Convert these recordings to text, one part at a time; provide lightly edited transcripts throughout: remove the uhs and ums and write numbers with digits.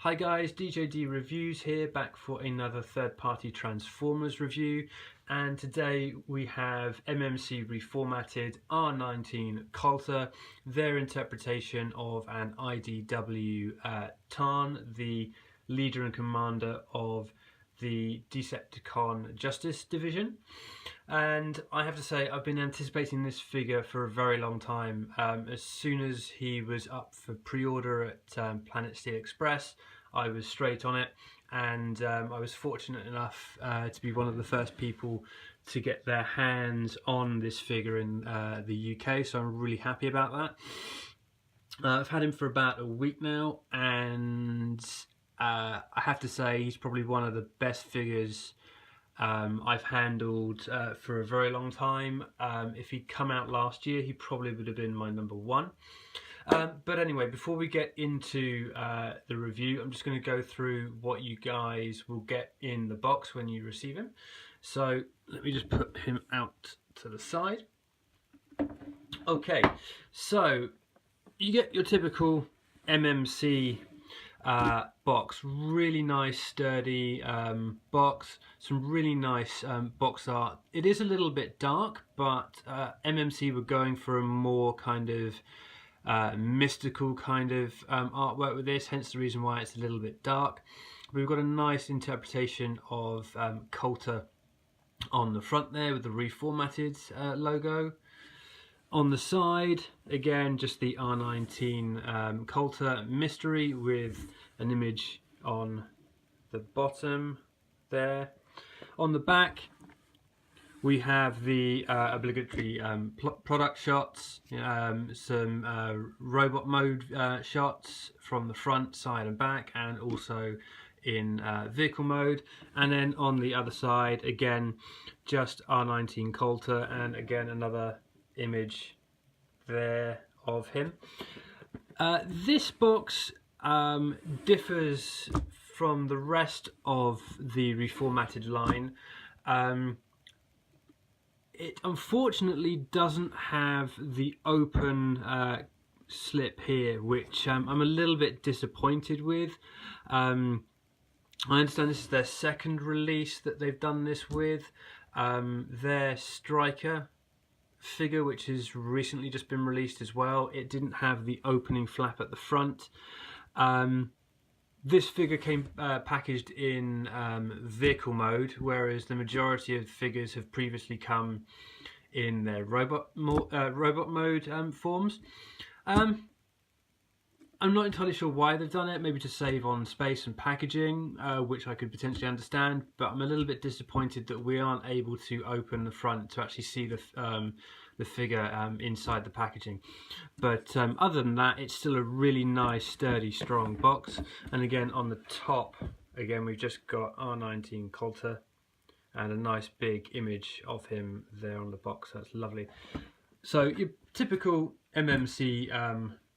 Hi guys, DJD Reviews here, back for another third-party Transformers review, and today we have MMC reformatted R-19 Kultur, their interpretation of an IDW Tarn, the leader and commander of the Decepticon Justice Division. And I have to say, I've been anticipating this figure for a very long time. As soon as he was up for pre-order at Planet Steel Express, I was straight on it, and I was fortunate enough to be one of the first people to get their hands on this figure in the UK, so I'm really happy about that. I've had him for about a week now, and I have to say he's probably one of the best figures I've handled for a very long time. If he'd come out last year, he probably would have been my number one. But anyway, before we get into the review, I'm just going to go through what you guys will get in the box when you receive him. So let me just put him out to the side. Okay, so you get your typical MMC box, really nice sturdy box, some really nice box art. It is a little bit dark, but MMC were going for a more kind of mystical kind of artwork with this, hence the reason why it's a little bit dark. We've got a nice interpretation of Kultur on the front there with the reformatted logo. On the side, again, just the R-19 Kultur mystery with an image on the bottom there. On the back, we have the obligatory product shots, some robot mode shots from the front, side and back, and also in vehicle mode. And then on the other side, again, just R-19 Kultur, and again another image there of him. This box differs from the rest of the reformatted line. It unfortunately doesn't have the open slip here, which I'm a little bit disappointed with. I understand this is their second release that they've done this with. Their Striker figure, which has recently just been released as well, it didn't have the opening flap at the front. This figure came packaged in vehicle mode, whereas the majority of figures have previously come in their robot mode forms. I'm not entirely sure why they've done it, maybe to save on space and packaging, which I could potentially understand, but I'm a little bit disappointed that we aren't able to open the front to actually see the figure inside the packaging. But other than that, it's still a really nice, sturdy, strong box. And again, on the top, again, we've just got R-19 Kultur and a nice big image of him there on the box. That's lovely. So your typical MMC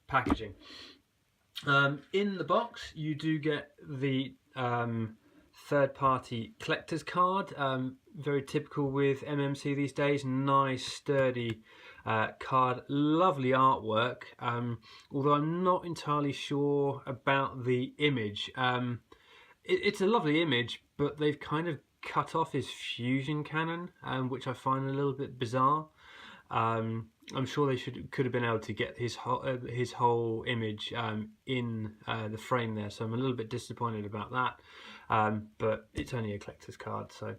packaging. In the box, you do get the third-party collector's card, very typical with MMC these days. Nice, sturdy card, lovely artwork, although I'm not entirely sure about the image. It's a lovely image, but they've kind of cut off his fusion cannon, which I find a little bit bizarre. I'm sure they could have been able to get his whole image in the frame there, so I'm a little bit disappointed about that. But it's only a collector's card. So,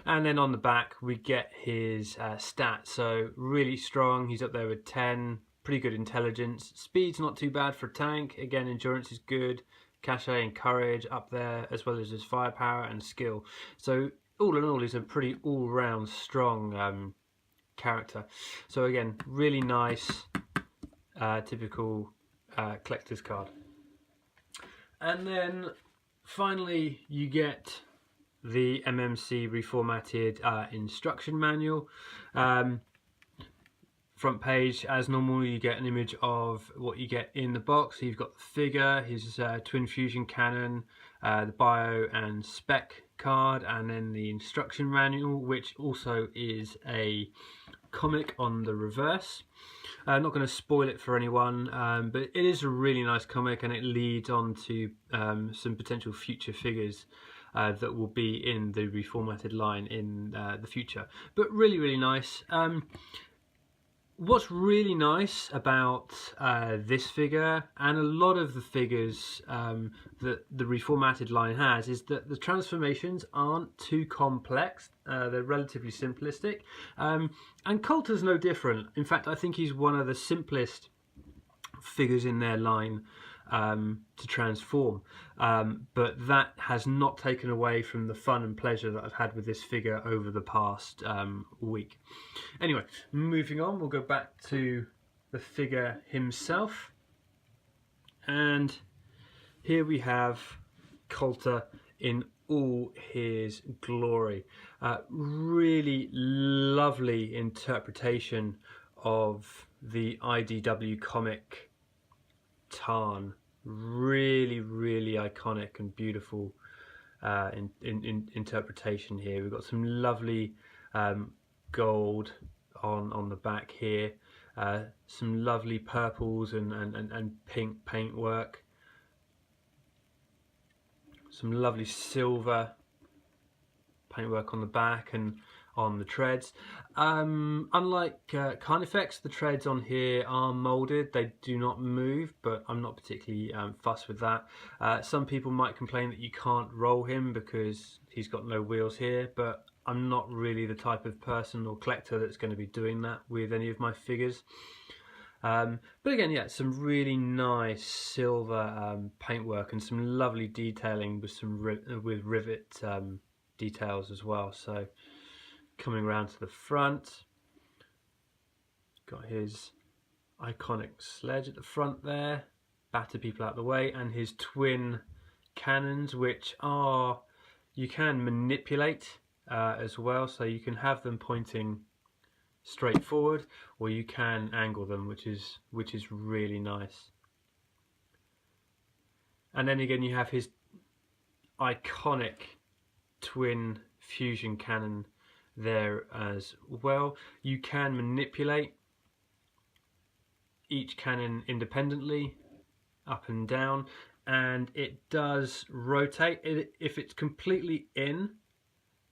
and then on the back we get his stats. So really strong. He's up there with 10. Pretty good intelligence. Speed's not too bad for a tank. Again, endurance is good. Cachet and courage up there, as well as his firepower and skill. So all in all, he's a pretty all-round strong character. So again, really nice, typical collector's card. And then finally you get the MMC reformatted instruction manual. Front page, as normal, you get an image of what you get in the box. So you've got the figure, his twin fusion cannon, the bio and spec card, and then the instruction manual, which also is a comic on the reverse. I'm not going to spoil it for anyone, but it is a really nice comic, and it leads on to some potential future figures that will be in the reformatted line in the future. But really, really nice. What's really nice about this figure, and a lot of the figures that the reformatted line has, is that the transformations aren't too complex. They're relatively simplistic, and Kultur's no different. In fact, I think he's one of the simplest figures in their line to transform, but that has not taken away from the fun and pleasure that I've had with this figure over the past week. Anyway, moving on, we'll go back to the figure himself, and here we have Kultur in all his glory. Really lovely interpretation of the IDW comic Tarn. Really, really iconic and beautiful interpretation here. We've got some lovely gold on the back here, some lovely purples and pink paintwork, some lovely silver paintwork on the back and on the treads. Unlike Carnifex, the treads on here are moulded. They do not move, but I'm not particularly fussed with that. Some people might complain that you can't roll him because he's got no wheels here, but I'm not really the type of person or collector that's going to be doing that with any of my figures. But again, yeah, some really nice silver paintwork and some lovely detailing with some rivet details as well. So coming around to the front, got his iconic sledge at the front there, batter people out of the way, and his twin cannons, which are, you can manipulate as well, so you can have them pointing straight forward, or you can angle them, which is really nice. And then again, you have his iconic twin fusion cannon there as well. You can manipulate each cannon independently, up and down, and it does rotate. If it's completely in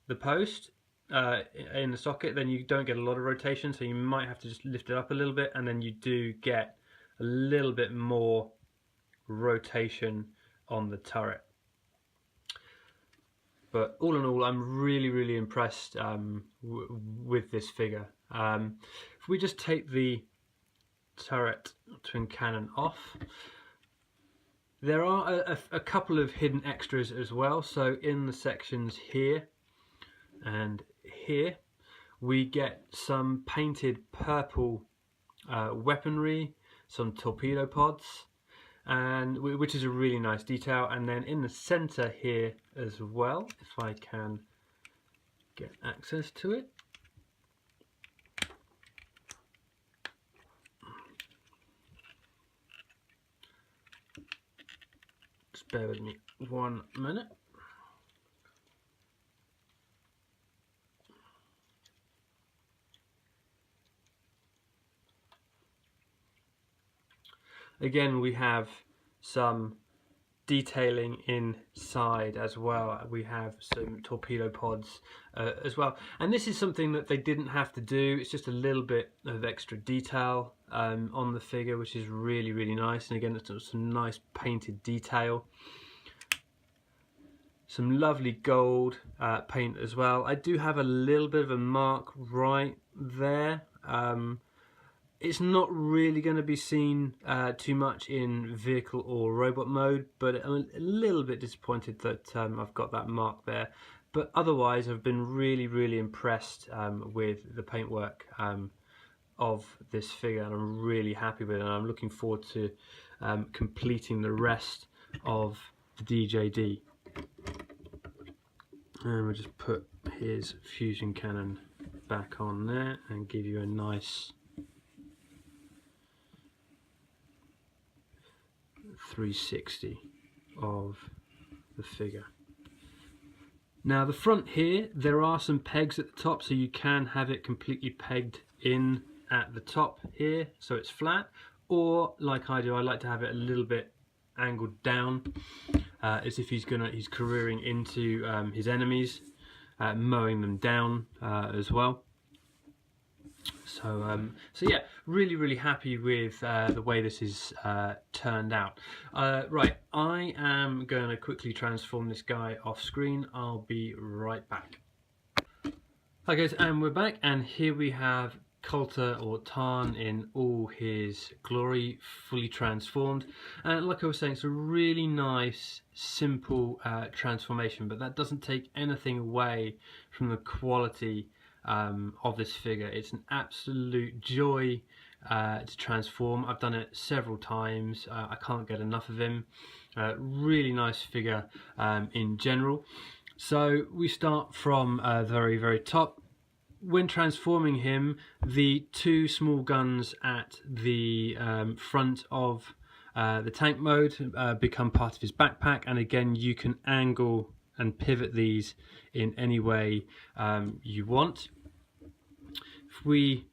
the post, in the socket, then you don't get a lot of rotation, so you might have to just lift it up a little bit, and then you do get a little bit more rotation on the turret. But all in all, I'm really impressed with this figure. If we just take the turret twin cannon off, there are a couple of hidden extras as well. So in the sections here and here, we get some painted purple weaponry, some torpedo pods, and which is a really nice detail. And then in the center here as well, if I can get access to it, just bear with me 1 minute. Again, we have some detailing inside as well. We have some torpedo pods as well. And this is something that they didn't have to do. It's just a little bit of extra detail on the figure, which is really nice. And again, it's some nice painted detail. Some lovely gold paint as well. I do have a little bit of a mark right there. It's not really going to be seen too much in vehicle or robot mode, but I'm a little bit disappointed that I've got that mark there. But otherwise, I've been really impressed with the paintwork of this figure, and I'm really happy with it. And I'm looking forward to completing the rest of the DJD. And we'll just put his fusion cannon back on there and give you a nice 360 of the figure. Now the front here, there are some pegs at the top, so you can have it completely pegged in at the top here so it's flat, or like I do, I like to have it a little bit angled down, as if he's careering into his enemies, mowing them down as well. So yeah, really happy with the way this is turned out. Right, I am going to quickly transform this guy off screen. I'll be right back. Hi guys, and we're back, and here we have Kultur, or Tarn, in all his glory, fully transformed. And like I was saying, it's a really nice, simple transformation, but that doesn't take anything away from the quality of this figure. It's an absolute joy to transform. I've done it several times. I can't get enough of him. Really nice figure in general. So we start from the very top. When transforming him, the two small guns at the front of the tank mode become part of his backpack, and again you can angle and pivot these in any way you want. If we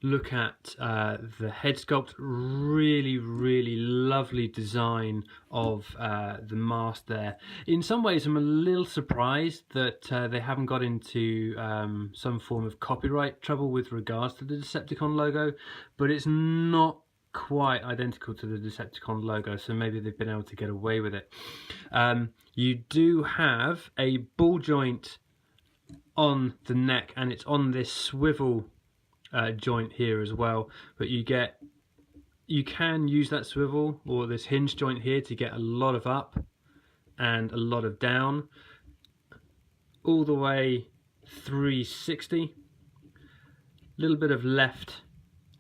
look at the head sculpt, really lovely design of the mask there. In some ways I'm a little surprised that they haven't got into some form of copyright trouble with regards to the Decepticon logo, but it's not quite identical to the Decepticon logo, so maybe they've been able to get away with it. You do have a ball joint on the neck, and it's on this swivel joint here as well, but you can use that swivel or this hinge joint here to get a lot of up and a lot of down, all the way 360, a little bit of left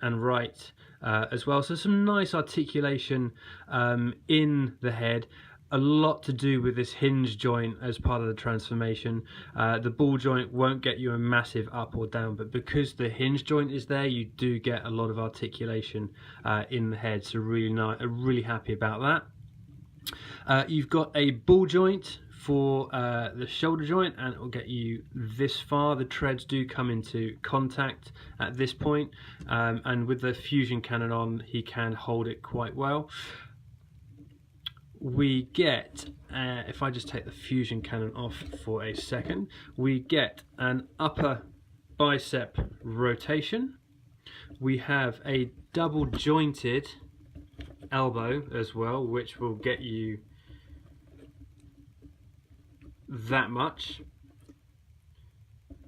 and right as well, so some nice articulation in the head. A lot to do with this hinge joint as part of the transformation. The ball joint won't get you a massive up or down, but because the hinge joint is there, you do get a lot of articulation in the head, so really nice. Really happy about that. You've got a ball joint for the shoulder joint, and it will get you this far. The treads do come into contact at this point, and with the fusion cannon on, he can hold it quite well. We get, if I just take the fusion cannon off for a second, we get an upper bicep rotation. We have a double jointed elbow as well, which will get you that much.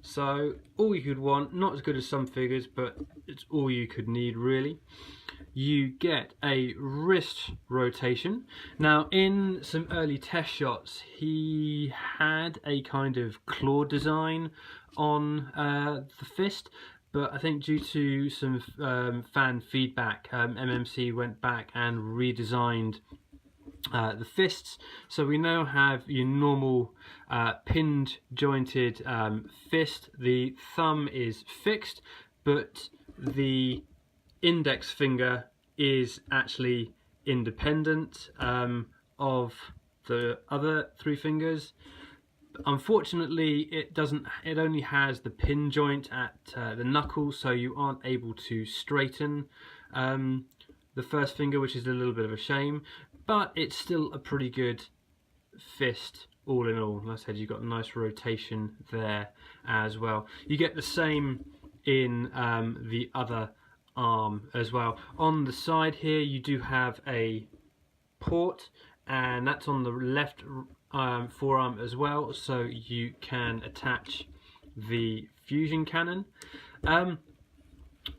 So all you could want, not as good as some figures, but it's all you could need really. You get a wrist rotation. Now in some early test shots he had a kind of claw design on the fist, but I think due to some fan feedback, MMC went back and redesigned the fists, so we now have your normal pinned jointed fist. The thumb is fixed, but the index finger is actually independent of the other three fingers. Unfortunately it only has the pin joint at the knuckles, so you aren't able to straighten the first finger, which is a little bit of a shame, but it's still a pretty good fist all in all. Like I said, you've got a nice rotation there as well. You get the same in the other arm as well. On the side here you do have a port, and that's on the left forearm as well, so you can attach the fusion cannon.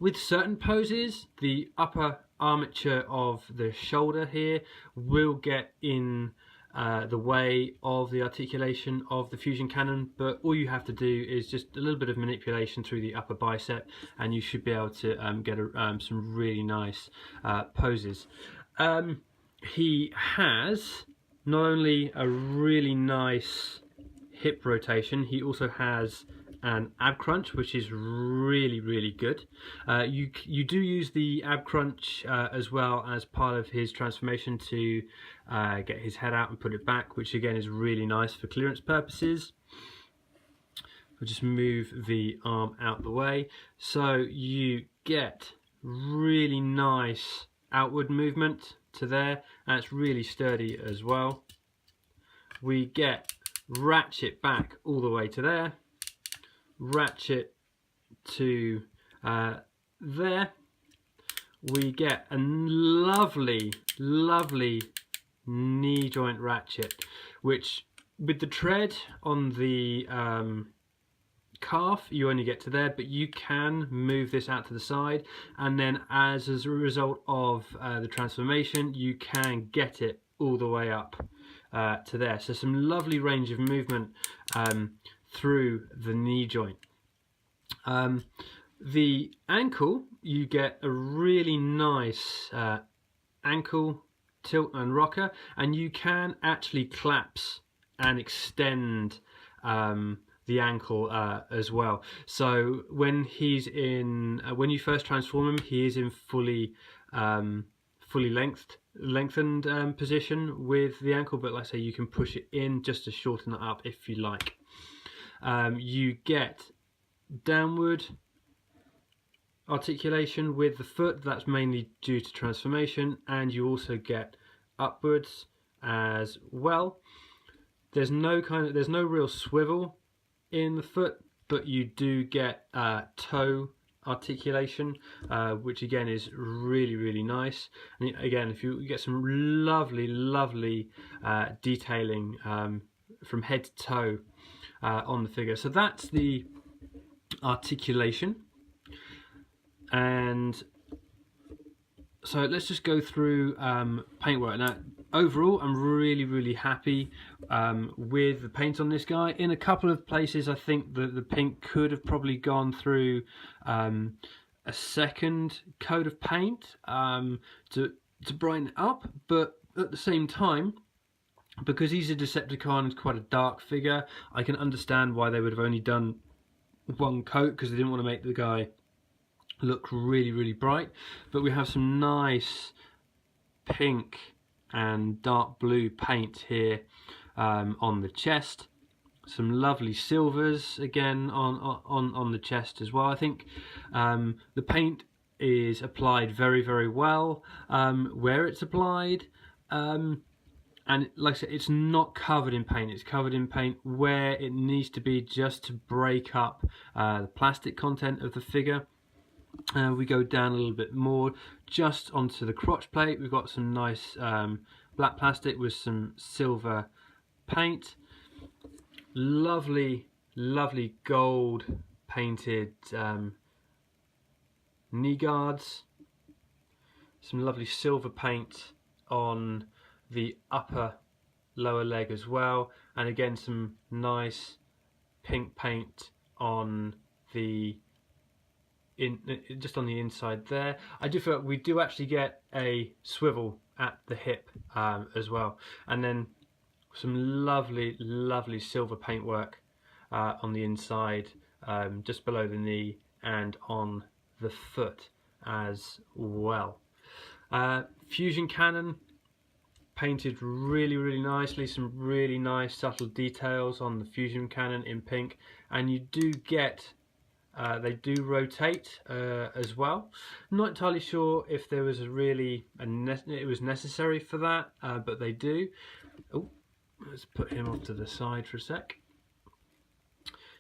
With certain poses, the upper armature of the shoulder here will get in the way of the articulation of the fusion cannon, but all you have to do is just a little bit of manipulation through the upper bicep and you should be able to get some really nice poses. He has not only a really nice hip rotation, he also has an ab crunch, which is really good. You do use the ab crunch as well as part of his transformation to get his head out and put it back, which again is really nice for clearance purposes. I'll just move the arm out the way. So you get really nice outward movement to there, and it's really sturdy as well. We get ratchet back all the way to there, ratchet to there. We get a lovely knee joint ratchet, which with the tread on the calf you only get to there, but you can move this out to the side, and then as a result of the transformation you can get it all the way up to there. So some lovely range of movement through the knee joint. The ankle, you get a really nice ankle tilt and rocker, and you can actually collapse and extend the ankle as well. So when he's in, when you first transform him, he is in fully lengthened position with the ankle, but like I say, you can push it in just to shorten it up if you like. You get downward articulation with the foot, that's mainly due to transformation, and you also get upwards as well. There's no real swivel in the foot, but you do get toe articulation, which again is really nice. And again, if you get some lovely detailing from head to toe on the figure. So that's the articulation. And so let's just go through paintwork. Now overall I'm really happy with the paint on this guy. In a couple of places I think that the paint could have probably gone through a second coat of paint to brighten it up, but at the same time, because he's a Decepticon, it's quite a dark figure, I can understand why they would have only done one coat, because they didn't want to make the guy look really bright. But we have some nice pink and dark blue paint here on the chest, some lovely silvers again on the chest as well. I think the paint is applied very well where it's applied, and like I said, it's not covered in paint. It's covered in paint where it needs to be, just to break up the plastic content of the figure. We go down a little bit more just onto the crotch plate. We've got some nice black plastic with some silver paint. Lovely gold painted knee guards. Some lovely silver paint on the lower leg as well, and again some nice pink paint on the just on the inside there. I do feel like we do actually get a swivel at the hip as well, and then some lovely silver paintwork on the inside, just below the knee and on the foot as well. Fusion cannon painted really nicely, some really nice subtle details on the fusion cannon in pink, and you do get they do rotate as well. Not entirely sure if there was it was necessary for that, but they do. Oh, let's put him off to the side for a sec.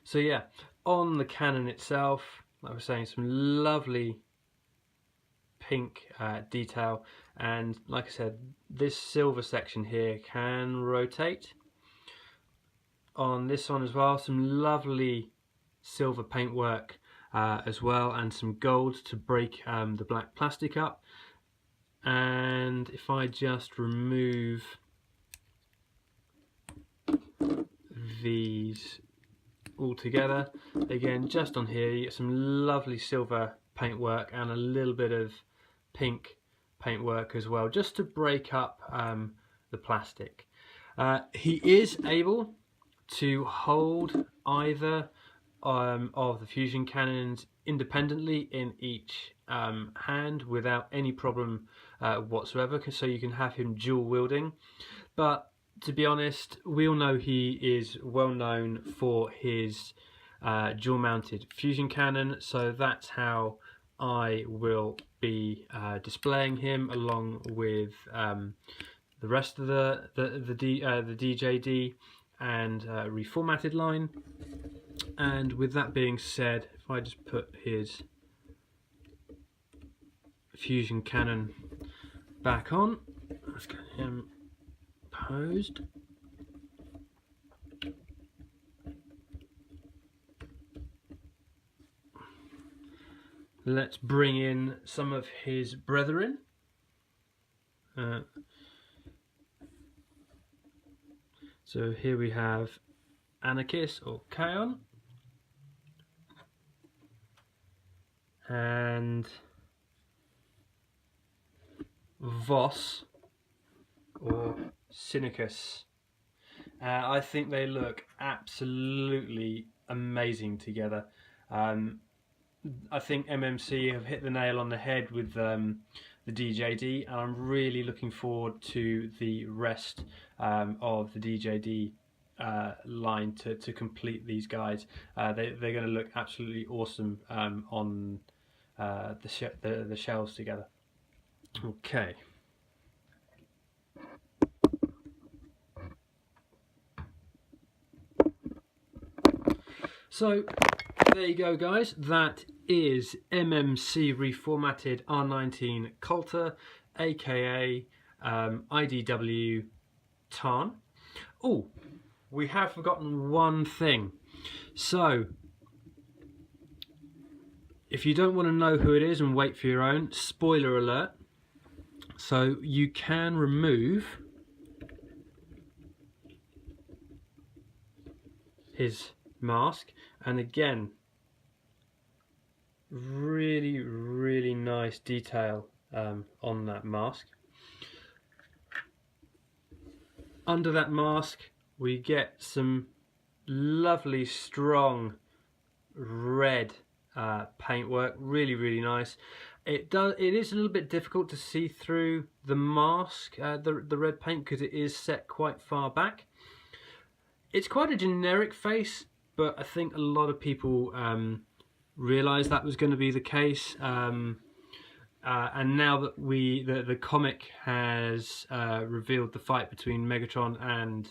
So yeah, on the cannon itself, like I was saying, some lovely pink detail, and like I said, this silver section here can rotate. On this one as well, some lovely silver paintwork as well, and some gold to break the black plastic up. And if I just remove these all together, again just on here you get some lovely silver paintwork and a little bit of pink paintwork as well, just to break up the plastic. He is able to hold either of the fusion cannons independently in each hand without any problem whatsoever, so you can have him dual wielding. But to be honest, we all know he is well known for his dual mounted fusion cannon, so that's how I will be displaying him along with the rest of the DJD and reformatted line. And with that being said, if I just put his fusion cannon back on, let's get him posed. Let's bring in some of his brethren. So here we have Anarchist or Kaon, and Voss or Cynicus. I think they look absolutely amazing together. I think MMC have hit the nail on the head with the DJD, and I'm really looking forward to the rest of the DJD line to complete these guys. They're going to look absolutely awesome on the shelves together. Okay. So there you go, guys. That is MMC reformatted R-19 Kultur, aka IDW Tarn. Oh, we have forgotten one thing. So if you don't want to know who it is and wait for your own, spoiler alert. So you can remove his mask, and again, really nice detail on that mask. Under that mask we get some lovely strong red paintwork, really nice. It is a little bit difficult to see through the mask, the red paint, because it is set quite far back. It's quite a generic face, but I think a lot of people realised that was going to be the case. And now that the comic has revealed the fight between Megatron and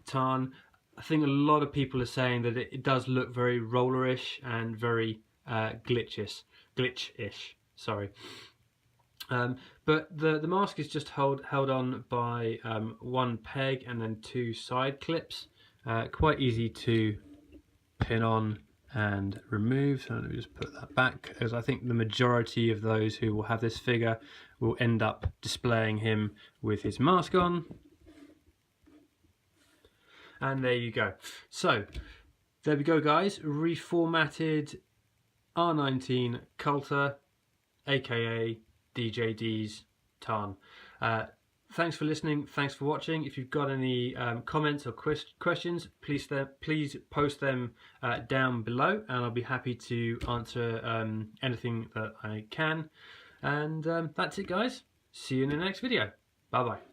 Tarn, I think a lot of people are saying that it does look very rollerish and very glitch-ish. Sorry. But the mask is just held on by one peg and then two side clips. Quite easy to pin on and remove. So let me just put that back, because I think the majority of those who will have this figure will end up displaying him with his mask on. And there you go. So there we go, guys. Reformatted R-19 Kultur, aka DJD's Tarn. Thanks for listening. Thanks for watching. If you've got any comments or questions, please post them down below, and I'll be happy to answer anything that I can. And that's it, guys. See you in the next video. Bye bye.